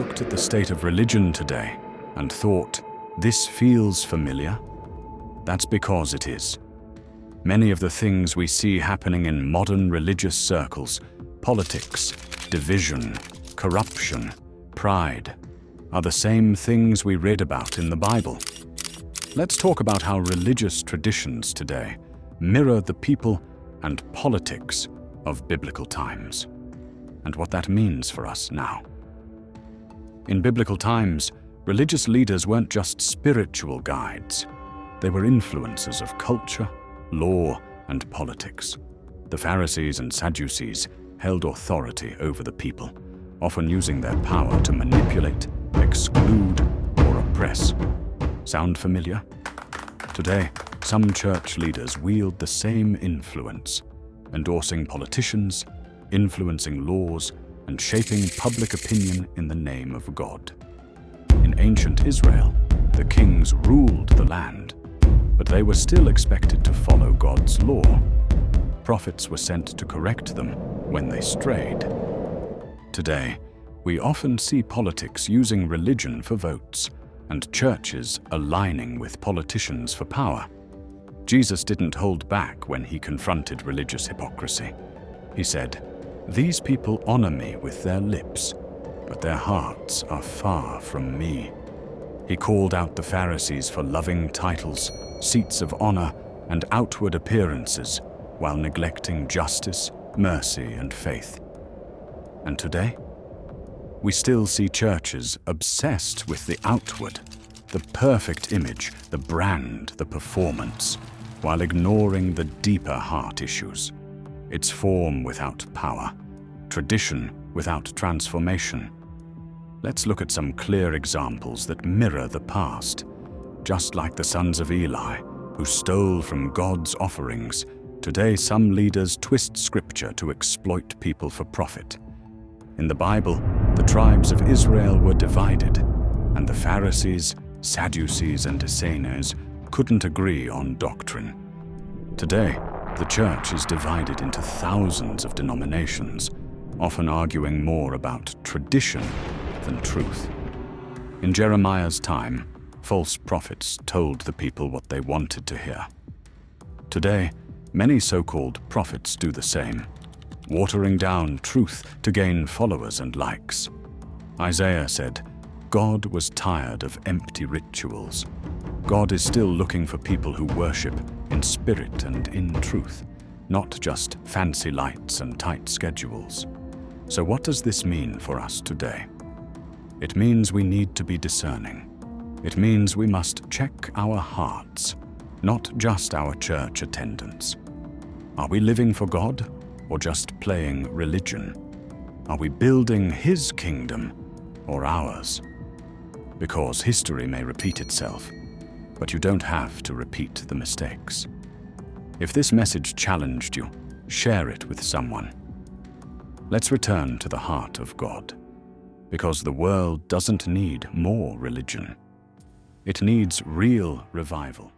looked at the state of religion today and thought, "This feels familiar"? That's because it is. Many of the things we see happening in modern religious circles, politics, division, corruption, pride, are the same things we read about in the Bible. Let's talk about how religious traditions today mirror the people and politics of biblical times, and what that means for us now. In biblical times, religious leaders weren't just spiritual guides. They were influencers of culture, law, and politics. The Pharisees and Sadducees held authority over the people, often using their power to manipulate, exclude, or oppress. Sound familiar? Today, some church leaders wield the same influence, endorsing politicians, influencing laws, and shaping public opinion in the name of God. In ancient Israel, the kings ruled the land, but they were still expected to follow God's law. Prophets were sent to correct them when they strayed. Today, we often see politics using religion for votes, and churches aligning with politicians for power. Jesus didn't hold back when he confronted religious hypocrisy. He said, "These people honor me with their lips, but their hearts are far from me." He called out the Pharisees for loving titles, seats of honor, and outward appearances, while neglecting justice, mercy, and faith. And today, we still see churches obsessed with the outward, the perfect image, the brand, the performance, while ignoring the deeper heart issues. It's form without power, tradition without transformation. Let's look at some clear examples that mirror the past. Just like the sons of Eli, who stole from God's offerings, today some leaders twist scripture to exploit people for profit. In the Bible, the tribes of Israel were divided, and the Pharisees, Sadducees, and Essenes couldn't agree on doctrine. Today, the church is divided into thousands of denominations, often arguing more about tradition than truth. In Jeremiah's time, false prophets told the people what they wanted to hear. Today, many so-called prophets do the same, watering down truth to gain followers and likes. Isaiah said, "God was tired of empty rituals." God is still looking for people who worship in spirit and in truth, not just fancy lights and tight schedules. So what does this mean for us today? It means we need to be discerning. It means we must check our hearts, not just our church attendance. Are we living for God or just playing religion? Are we building His kingdom or ours? Because history may repeat itself, but you don't have to repeat the mistakes. If this message challenged you, share it with someone. Let's return to the heart of God, because the world doesn't need more religion. It needs real revival.